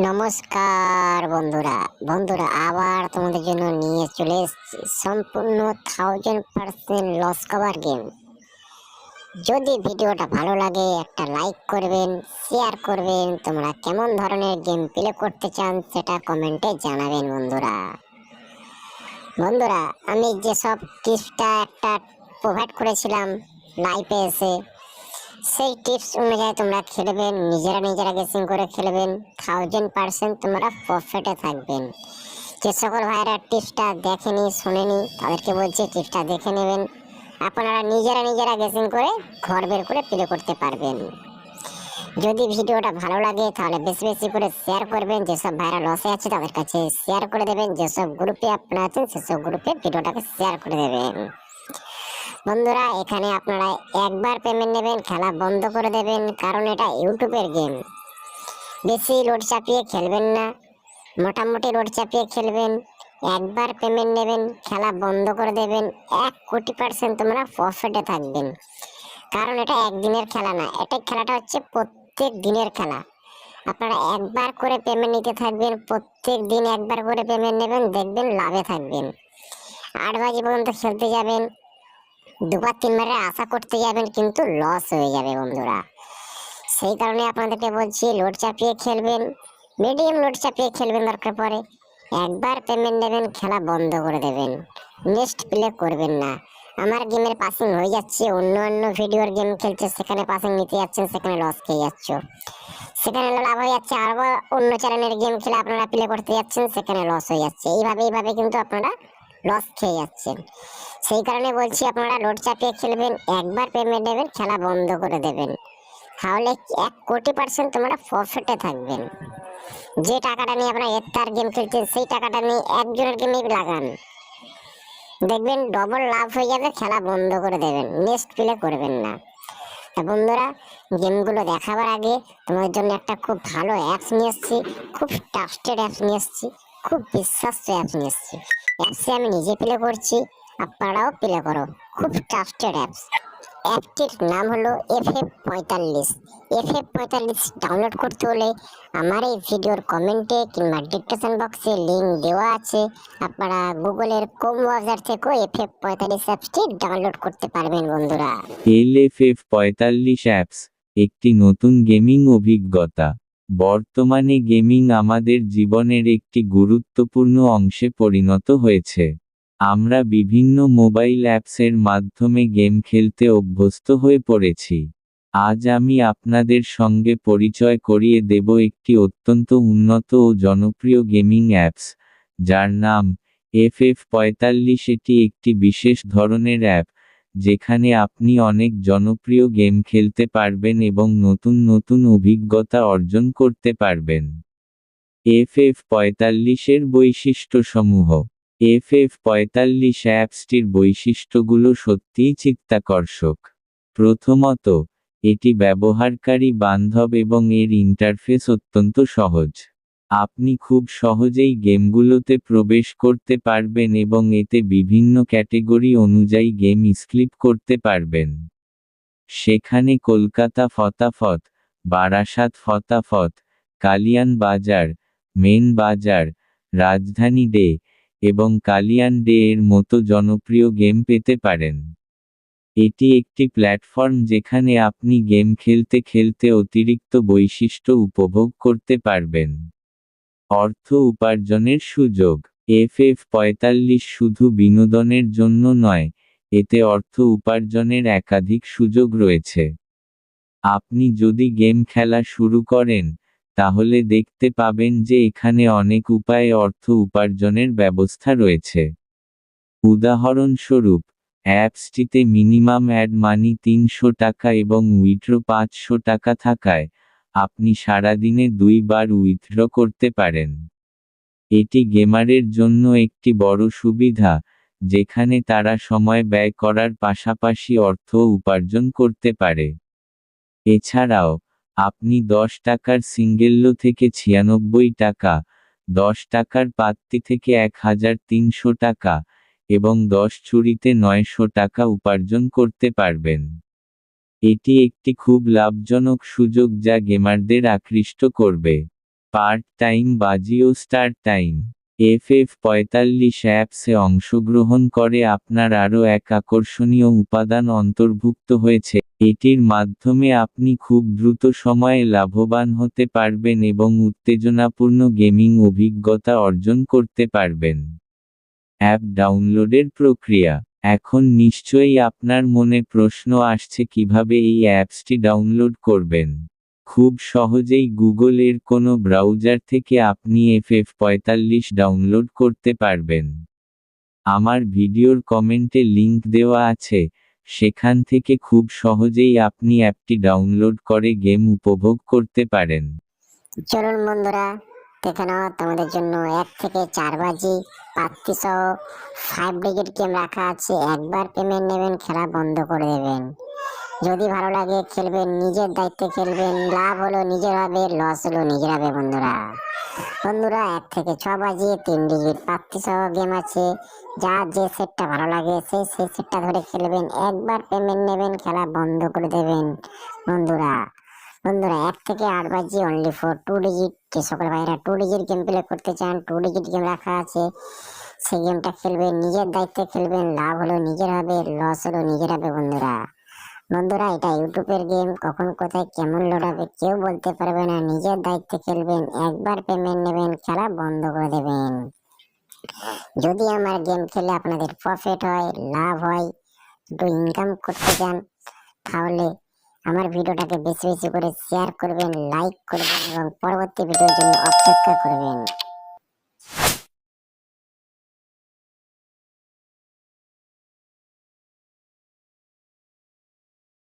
নমস্কার বন্ধুরা বন্ধুরা আবার তোমাদের জন্য নিয়ে চলে এসেছি সম্পূর্ণ 1000% লস কভার গেম। যদি ভিডিওটা ভালো লাগে একটা লাইক করবেন, শেয়ার করবেন। তোমরা কেমন ধরনের গেম প্লে করতে চান সেটা কমেন্টে জানাবেন বন্ধুরা। বন্ধুরা আমি যেসব টিপসটা একটা প্রোভাইড করেছিলাম লাইভে এসে, সেই টিপস অনুযায়ী তোমরা খেলবেন, নিজেরা গেসিং করে খেলবেন, 1000% তোমরা প্রফিটে থাকবেন। যে সকল ভাইরা টিপসটা দেখেনি শোনেনি তাদেরকে বলছি টিপসটা দেখে নেবেন, আপনারা নিজেরা গেসিং করে ঘর বের করে প্লে করতে পারবেন। যদি ভিডিওটা ভালো লাগে তাহলে বেশি বেশি করে শেয়ার করবেন, যেসব ভাইরা লসে আছে তাদের কাছে শেয়ার করে দেবেন, যেসব গ্রুপে আপনারা আছেন সেসব গ্রুপে ভিডিওটাকে শেয়ার করে দেবেন। বন্ধুরা এখানে আপনারা একবার পেমেন্ট নেবেন, খেলা বন্ধ করে দেবেন, কারণ এটা ইউটিউবের গেম। বেশি লোড চাপিয়ে খেলবেন না, মোটামুটি লোড চাপিয়ে খেলবেন। একবার পেমেন্ট নেবেন, খেলা বন্ধ করে দেবেন, 1,000,000% তোমরা প্রফিটে থাকবেন। কারণ এটা একদিনের খেলা না, এটা খেলাটা হচ্ছে প্রত্যেক দিনের খেলা। আপনারা একবার করে পেমেন্ট নিতে থাকবেন, প্রত্যেক দিন একবার করে পেমেন্ট নেবেন, দেখবেন লাভে থাকবেন। 8 বাজে পর্যন্ত খেলতে যাবেন, দুবার তিনবারে আশা করতে যাবেন, কিন্তু লস হয়ে যাবে বন্ধুরা। সেই কারণে আপনাদেরকে বলছি লোড চাপিয়ে খেলবেন, মিডিয়াম লোড চাপিয়ে খেলবেন, দরকার পড়ে একবার পেমেন্ট নেবেন, খেলা বন্ধ করে দেবেন, নেক্সট প্লে করবেন না। আমার গেমের পাসিং হয়ে যাচ্ছে, অন্য ভিডিওর গেম খেলছে সেখানে পাসিং নিতে যাচ্ছেন, সেখানে লস খেয়ে যাচ্ছ, সেখানে লাভ হয়ে যাচ্ছে। আরো অন্য চ্যানেলের গেম খেলে আপনারা প্লে করতে যাচ্ছেন, সেখানে লস হয়ে যাচ্ছে। এইভাবে কিন্তু আপনারা লস খেয়ে যাচ্ছেন। সেই কারণে বলছি আপনারা লোড চাপিয়ে খেলবেন, একবার পেমেন্ট নেবেন, খেলা বন্ধ করে দেবেন, তাহলে 1,000,000% তোমরা প্রফিটে থাকবেন। যে টাকাটা নিয়ে আপনারা একটার গেম খেলছেন সেই টাকাটা নিয়ে একজনের গেমে লাগান, দেখবেন ডবল লাভ হয়ে যাবে, খেলা বন্ধ করে দেবেন, নেক্সট প্লে করবেন না। বন্ধুরা গেমগুলো দেখাবার আগে তোমাদের জন্য একটা খুব ভালো অ্যাপস নিয়ে এসেছি, খুব ট্রাস্টেড অ্যাপস নিয়ে এসেছি, খুব বিশ্বাস্য অ্যাপস নিয়ে এসেছি। অ্যাপসে আমি নিজে প্লে করছি, আপনারাও প্লে করো, খুব ট্রাস্টেড অ্যাপস। অ্যাপটির নাম হলো FF45। FF45 ডাউনলোড করতে হলে আমার এই ভিডিওর কমেন্টে কিংবা ডিসক্রিপশন বক্সে লিঙ্ক দেওয়া আছে, আপনারা গুগলের ক্রোম ব্রাউজার থেকেও FF45 অ্যাপসটি ডাউনলোড করতে পারবেন বন্ধুরা। LFF45 অ্যাপস একটি নতুন গেমিং অভিজ্ঞতা। বর্তমানে গেমিং আমাদের জীবনের একটি গুরুত্বপূর্ণ অংশে পরিণত হয়েছে। আমরা বিভিন্ন মোবাইল অ্যাপসের মাধ্যমে গেম খেলতে অভ্যস্ত হয়ে পড়েছি। আজ আমি আপনাদের সঙ্গে পরিচয় করিয়ে দেব একটি অত্যন্ত উন্নত ও জনপ্রিয় গেমিং অ্যাপস, যার নাম FF45। এটি একটি বিশেষ ধরনের অ্যাপ যেখানে আপনি অনেক জনপ্রিয় গেম খেলতে পারবেন এবং নতুন অভিজ্ঞতা অর্জন করতে পারবেন। FF45 এর বৈশিষ্ট্যসমূহ। FF45 অ্যাপসটির বৈশিষ্ট্যগুলো সত্যিই চিত্তাকর্ষক। প্রথমত, এটি ব্যবহারকারী বান্ধব এবং এর ইন্টারফেস অত্যন্ত সহজ। আপনি খুব সহজেই গেমগুলোতে প্রবেশ করতে পারবেন এবং এতে বিভিন্ন ক্যাটেগরি অনুযায়ী গেম স্কিপ করতে পারবেন। সেখানে কলকাতা ফতাফত, বারাসাত ফতাফত, কালিয়ান বাজার, মেন বাজার, রাজধানী ডে এবং কালিয়ান ডে এর মতো জনপ্রিয় গেম পেতে পারেন। এটি একটি প্ল্যাটফর্ম যেখানে আপনি গেম খেলতে খেলতে অতিরিক্ত বৈশিষ্ট্য উপভোগ করতে পারবেন। অর্থ উপার্জনের সুযোগ। FF45 শুধু বিনোদনের জন্য নয়, এতে অর্থ উপার্জনের একাধিক সুযোগ রয়েছে। আপনি যদি গেম খেলা শুরু করেন, তাহলে দেখতে পাবেন যে এখানে অনেক উপায়ে অর্থ উপার্জনের ব্যবস্থা রয়েছে। উদাহরণস্বরূপ, অ্যাপসটিতে মিনিমাম অ্যাড মানি 300 টাকা এবং উইথড্র 500 টাকা থাকায়, আপনি সারাদিনে 2 বার উইথড্র করতে পারেন। এটি গেমারের জন্য একটি বড় সুবিধা, যেখানে তারা সময় ব্যয় করার পাশাপাশি অর্থ উপার্জন করতে পারে। এছাড়াও, আপনি 10 টাকার সিঙ্গেল্লো থেকে 96 টাকা, 10 টাকার পাত্তি থেকে 1300 টাকা, এবং 10 চুরিতে 900 টাকা উপার্জন করতে পারবেন। এটি একটি খুব লাভজনক সুযোগ যা গেমারদের আকৃষ্ট করবে। পার্ট টাইম বা জিও স্টার টাইম FF45 অ্যাপসে অংশগ্রহণ করে আপনার আরও এক আকর্ষণীয় উপাদান অন্তর্ভুক্ত হয়েছে। এটির মাধ্যমে আপনি খুব দ্রুত সময়ে লাভবান হতে পারবেন এবং উত্তেজনাপূর্ণ গেমিং অভিজ্ঞতা অর্জন করতে পারবেন। অ্যাপ ডাউনলোডের প্রক্রিয়া। এখন নিশ্চয়ই আপনার মনে প্রশ্ন আসছে কিভাবে এই অ্যাপসটি ডাউনলোড করবেন। খুব সহজেই গুগলের কোনো ব্রাউজার থেকে আপনি FF45 ডাউনলোড করতে পারবেন। আমার ভিডিওর কমেন্টে লিংক দেওয়া আছে, সেখান থেকে খুব সহজেই আপনি অ্যাপটি ডাউনলোড করে গেম উপভোগ করতে পারেন। চলুন বন্ধুরা, দেখে নাও তোমাদের জন্য 1 থেকে 4 বাজি প্রাপ্তি সহ 5 ব্রিগেড গেম রাখা আছে। একবার পেমেন্ট নেবেন, খেলা বন্ধ করে দেবেন। যদি ভালো লাগে খেলবেন, নিজের দায়িত্বে খেলবেন। লাভ হলো নিজের হবে, লস হলো নিজের হবে বন্ধুরা। 1 থেকে 6 বাজি 3 ডিজিট প্রাপ্তি সহ গেম আছে। যার যে সেটটা ভালো লাগে সেই সেটটা ধরে খেলবেন। একবার পেমেন্ট নেবেন, খেলা বন্ধ করে দেবেন বন্ধুরা। 1 থেকে 8 বাজি অনলি ফর 2 ডিজিট। যে সকল ভাইরা 2 ডিজিট গেম প্লে করতে চান, 2 ডিজিট গেম রাখা আছে, সেই গেমটা খেলবেন, নিজের দায়িত্বে খেলবেন। লাভ হলো নিজের হবে, লস হলো নিজের হবে বন্ধুরা। এটা ইউটিউবের গেম, কখন কোথায় কেমন লোড হবে কেউ বলতে পারবে না। নিজের দায়িত্বে খেলবেন, একবার পেমেন্ট নেবেন, খেলা বন্ধ করে দেবেন। যদি আমার গেম খেলে আপনাদের প্রফিট হয়, লাভ হয়, একটু ইনকাম করতে চান, তাহলে আমার ভিডিওটাকে বেশি বেশি করে শেয়ার করবেন, লাইক করবেন এবং পরবর্তী ভিডিওর জন্য অপেক্ষা করবেন।